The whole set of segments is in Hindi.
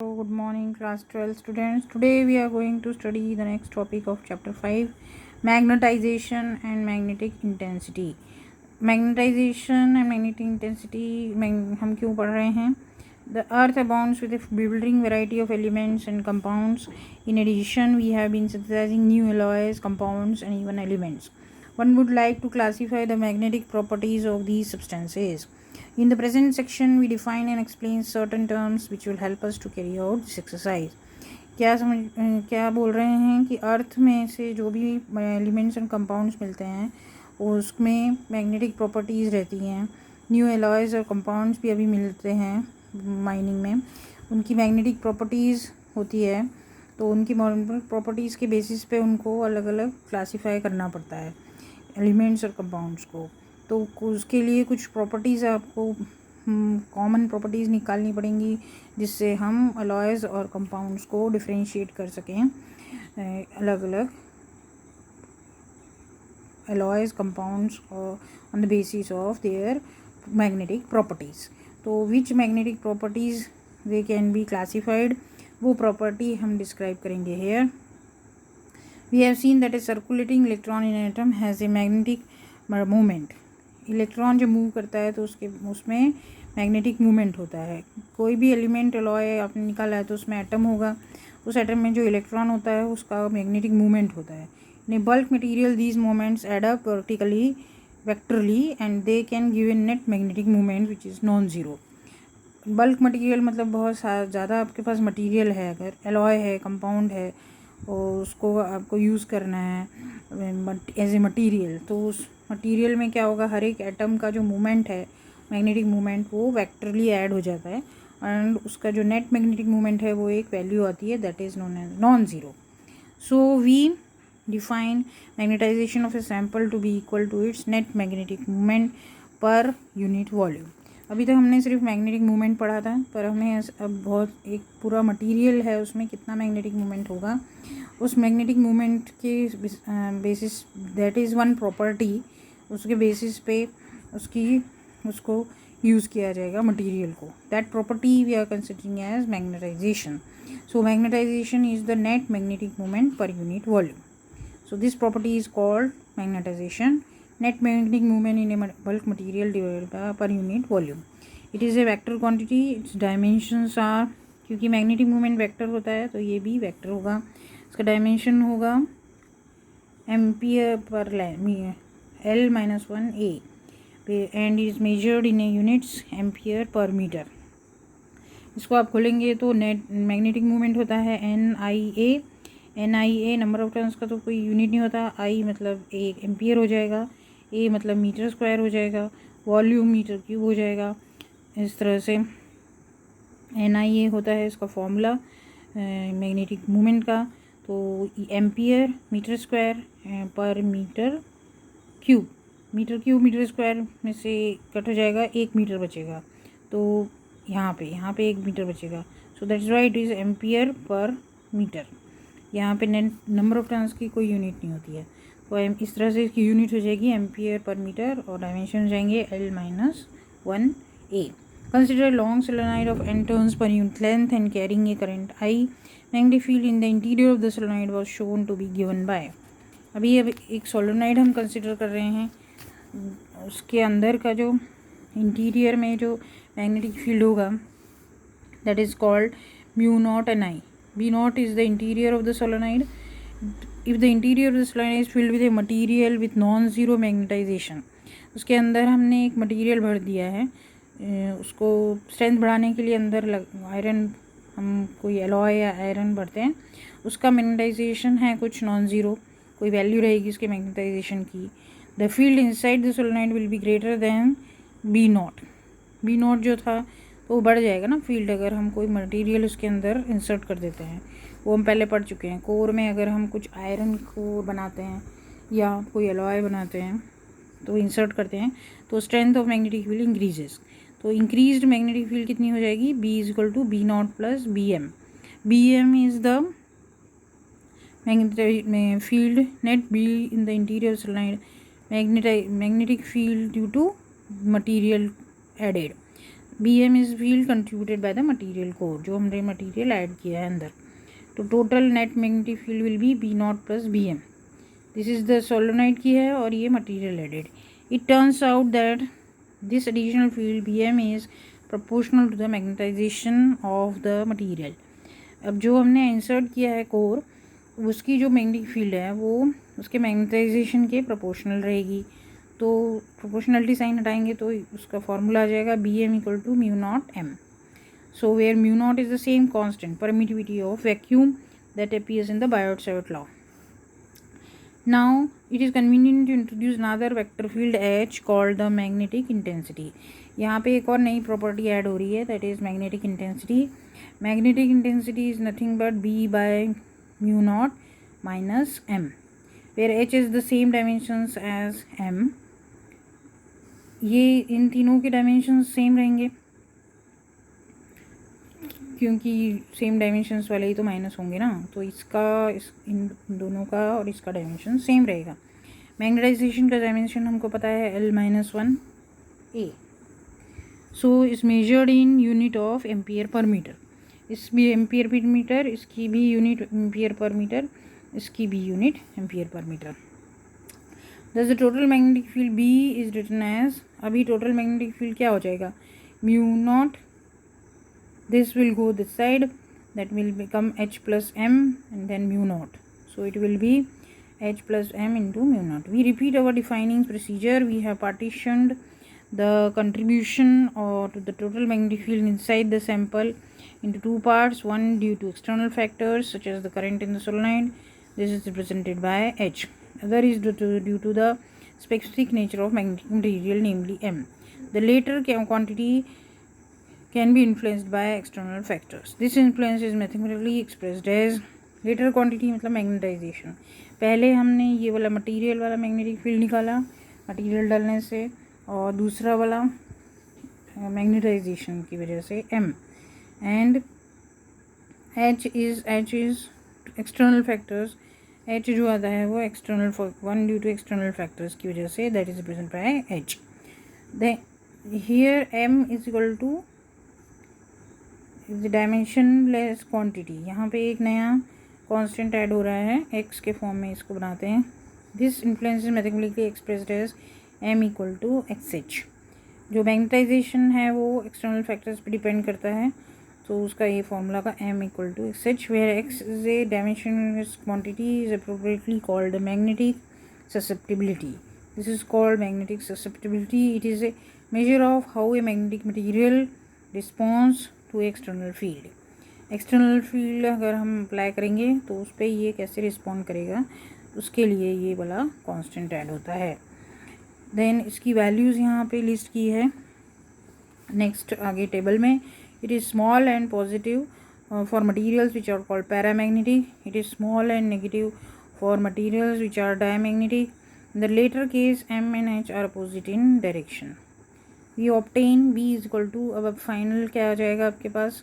So, good morning, class 12 students. Today we are going to study the next topic of chapter 5, magnetization and magnetic intensity. Magnetization and magnetic intensity हम क्यों पढ़ रहे हैं? The earth abounds with a bewildering variety of elements and compounds. In addition, we have been synthesizing new alloys, compounds and even elements. One would like to classify the magnetic properties of these substances. In the present section, we define and explain certain terms which will help us to carry out this exercise. क्या बोल रहे हैं कि अर्थ में से जो भी एलिमेंट्स एंड कंपाउंड्स मिलते हैं उसमें मैग्नेटिक प्रॉपर्टीज़ रहती हैं. न्यू एलॉयज़ और कंपाउंड्स भी अभी मिलते हैं माइनिंग में, उनकी मैग्नेटिक प्रॉपर्टीज़ होती है. तो उनकी प्रॉपर्टीज़ के बेसिस पे उनको अलग अलग क्लासीफाई करना पड़ता है एलिमेंट्स और कंपाउंड्स को. तो उसके लिए कुछ प्रॉपर्टीज़ आपको कॉमन प्रॉपर्टीज़ निकालनी पड़ेंगी जिससे हम अलॉयज़ और कंपाउंड्स को डिफरेंशिएट कर सकें. अलग अलग alloys compounds on the basis of their magnetic properties. तो which magnetic properties they can be classified, वो property हम describe करेंगे here. We have seen that a circulating electron in an atom has a magnetic moment. Electron जब मूव करता है तो उसमें मैग्नेटिक मूवमेंट होता है. कोई भी एलिमेंट अलॉय आपने निकाला है तो उसमें एटम होगा, उस एटम में जो इलेक्ट्रॉन होता है उसका मैग्नेटिक मूवमेंट होता है. In a bulk material, these moments add up vertically, vectorally, and they can give a net magnetic moment which is non-zero. Bulk material मतलब बहुत ज़्यादा आपके पास मटेरियल है, अगर एलॉय है, कंपाउंड है और उसको आपको यूज़ करना है एज ए मटेरियल, तो उस मटेरियल में क्या होगा, हर एक एटम का जो मूवमेंट है मैग्नेटिक मूवमेंट वो वेक्टरली ऐड हो जाता है एंड उसका जो नेट मैग्नेटिक मूवमेंट है वो एक वैल्यू आती है that is known as non zero. So we define magnetization of a sample to be equal to its net magnetic moment per unit volume. अभी तक हमने सिर्फ मैग्नेटिक मूवमेंट पढ़ा था, पर हमें अब बहुत एक पूरा मटेरियल है उसमें कितना मैग्नेटिक मूवमेंट होगा, उस मैग्नेटिक मूवमेंट के basis that is one property, उसके बेसिस पे उसको यूज़ किया जाएगा मटेरियल को. That property we are considering as magnetization. So magnetization is the net magnetic movement per unit volume. So this property is called magnetization, net magnetic movement in a bulk material divided by per unit volume. It is a vector quantity. Its dimensions are, क्योंकि मैग्नेटिक मूवमेंट वेक्टर होता है तो ये भी वेक्टर होगा. इसका डायमेंशन होगा ampere per L-1 A and is measured in a units ampere per metre. इसको आप खोलेंगे तो नेट मैग्नेटिक मूवमेंट होता है NIA नंबर ऑफ टर्न्स का तो कोई यूनिट नहीं होता. आई मतलब एक एम्पियर हो जाएगा, ए मतलब मीटर स्क्वायर हो जाएगा, वॉल्यूम मीटर क्यूब हो जाएगा. इस तरह से NIA होता है इसका फॉर्मूला मैग्नेटिक मूवमेंट का. तो एम्पियर मीटर स्क्वायर पर मीटर क्यूब मीटर स्क्वायर में से कट हो जाएगा, 1 मीटर बचेगा. तो यहाँ पे 1 मीटर बचेगा. So that's why it is ampere per metre. यहाँ पे नंबर ऑफ टर्न्स की कोई यूनिट नहीं होती है. तो इस तरह से इसकी यूनिट हो जाएगी एम्पियर पर मीटर और डायमेंशन हो जाएंगे L-1 A. Consider long solenoid of n turns per unit length and carrying a current I. Magnetic field in the interior of the solenoid was shown to be given by. अभी एक सोलेनॉइड हम कंसिडर कर रहे हैं, उसके अंदर का जो इंटीरियर में जो मैग्नेटिक फील्ड होगा that is called μ0 and I. B0 is the interior of the solenoid. If the interior of the solenoid is filled with a material with non-zero magnetization, उसके अंदर हमने एक मटेरियल भर दिया है, उसको स्ट्रेंथ बढ़ाने के लिए अंदर आयरन, हम कोई एलॉय या आयरन भरते हैं, उसका मैग्नेटाइजेशन है कुछ नॉन ज़ीरो, कोई वैल्यू रहेगी उसके मैग्नेटाइजेशन की. The field inside the solenoid will be greater than B0 जो था तो वो बढ़ जाएगा ना फील्ड, अगर हम कोई मटेरियल उसके अंदर इंसर्ट कर देते हैं. वो हम पहले पढ़ चुके हैं. कोर में अगर हम कुछ आयरन को बनाते हैं या कोई एलॉय बनाते हैं तो इंसर्ट करते हैं तो strength of magnetic field increases. तो इंक्रीज्ड मैग्नेटिक फील्ड कितनी हो जाएगी, B=B0 plus BM. BM is the field net B in the interior solenoid, magnetic field due to material added. BM is field contributed by the material core, जो हमने मटेरियल ऐड किया है अंदर. तो total net magnetic field will be B0 plus BM. This is the solenoid की है और ये material added. It turns out that this additional field BM is proportional to the magnetization of the material. अब जो हमने इंसर्ट किया है कोर, उसकी जो मैग्नेटिक फील्ड है वो उसके मैग्नेटाइजेशन के प्रोपोर्शनल रहेगी. तो प्रोपोर्शनलिटी साइन हटाएंगे तो उसका फॉर्मूला आ जाएगा BM equal to μ0 M. So where μ0 is the same constant permittivity of vacuum that appears in the Biot-Savart law. Now it is convenient to introduce another vector field H called the magnetic intensity. यहाँ पे एक और नई प्रॉपर्टी ऐड हो रही है, that is magnetic intensity. Magnetic intensity is nothing but B by μ0 minus M, where H is the same dimensions as M. ये इन तीनों के डायमेंशंस सेम रहेंगे क्योंकि सेम डायमेंशंस वाले ही तो माइनस होंगे ना. तो इन दोनों का और इसका डायमेंशन सेम रहेगा. मैग्नेटाइजेशन का डायमेंशन हमको पता है L-1A. So is measured in unit of ampere per metre. इस भी एम्पियर पर मीटर, इसकी भी यूनिट एम्पियर पर मीटर, इसकी भी unit ampere per metre. Thus the total magnetic field B is written as, अभी total magnetic field क्या हो जाएगा, μ0, this will go this side, that will become H plus M and then μ0. So it will be H plus M into μ0. We repeat our defining procedure. We have partitioned the contribution or to the total magnetic field inside the sample into two parts. One due to external factors such as the current in the solenoid. This is represented by H. Other is due to the specific nature of magnetic material, namely M. The later quantity can be influenced by external factors. This influence is mathematically expressed as later quantity मतलब मैग्नेटाइजेशन. पहले हमने ये वाला मटेरियल वाला मैग्नेटिक फील्ड निकाला मटेरियल डालने से, और दूसरा वाला मैग्नेटाइजेशन की वजह से M. And H is external factors. H जो आता है वो external one due to external factors की वजह से, that is represent by H. Then here M is equal to the dimensionless quantity. यहाँ पे एक नया कांस्टेंट ऐड हो रहा है, x के फॉर्म में इसको बनाते हैं. This influence is mathematically expressed as M equal to XH. जो मैग्नेटाइजेशन है वो एक्सटर्नल फैक्टर्स पे डिपेंड करता है, तो उसका ये फॉर्मूला का M equal to XH, where X is a dimensionless quantity is appropriately called magnetic susceptibility. This is called magnetic susceptibility. It is a measure of how a magnetic material response to external field. External field अगर हम अप्लाई करेंगे तो उस पर ये कैसे रिस्पॉन्ड करेगा, उसके लिए ये वाला कांस्टेंट ऐड होता है. देन इसकी वैल्यूज़ यहाँ पे लिस्ट की है नेक्स्ट आगे टेबल में. It is small and positive for materials which are called paramagnetic. It is small and negative for materials which are diamagnetic. In the latter case M and H are opposite in direction. We obtain B is equal to, अब फाइनल क्या आ जाएगा आपके पास,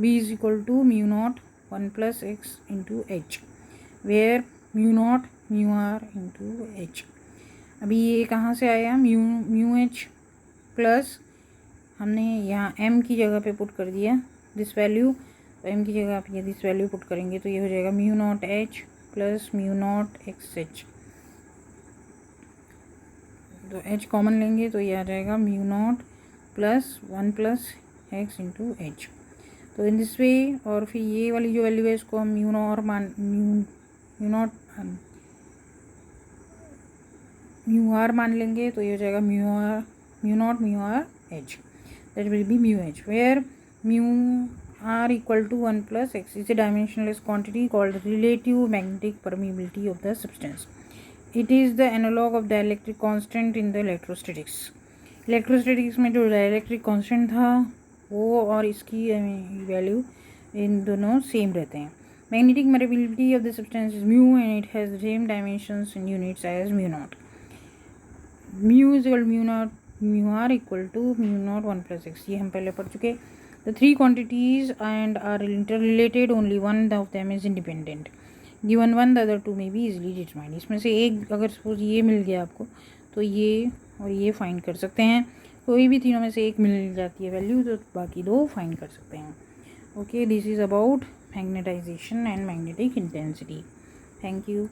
B is equal to μ0 1 plus X into H, where μ0 μr into H. अभी ये कहाँ से आया, म्यू H प्लस हमने यहाँ M की जगह पे पुट कर दिया दिस वैल्यू. तो M की जगह आप ये दिस वैल्यू पुट करेंगे तो ये हो जाएगा μ0 H प्लस μ0 XH. तो H कॉमन लेंगे तो ये आ जाएगा μ0 plus 1 plus X into H. तो इन दिस वे, और फिर ये वाली जो वैल्यू है इसको हम μr मान लेंगे तो ये हो जाएगा μ0 μr H. That will be mu H, where mu r equal to 1 plus X is a dimensionless quantity called relative magnetic permeability of the substance. It is the analog of dielectric constant in the electrostatics. Electrostatics में जो डाइलेक्ट्रिक कांस्टेंट था वो और इसकी वैल्यू इन दोनों सेम रहते हैं. Magnetic permeability of the substance is mu and it has the same dimensions in units as mu0. Mu is equal to mu0 mu r equal to mu0 1 plus X. ये हम पहले पढ़ चुके. The three quantities and are interrelated, only one of them is independent. Given one, the other two may be easily determined. इसमें से एक अगर सपोज ये मिल गया आपको तो ये और ये फाइंड कर सकते हैं. कोई भी तीनों में से एक मिल जाती है वैल्यू तो बाकी दो फाइंड कर सकते हैं. Okay, this is about magnetization and magnetic intensity. Thank you.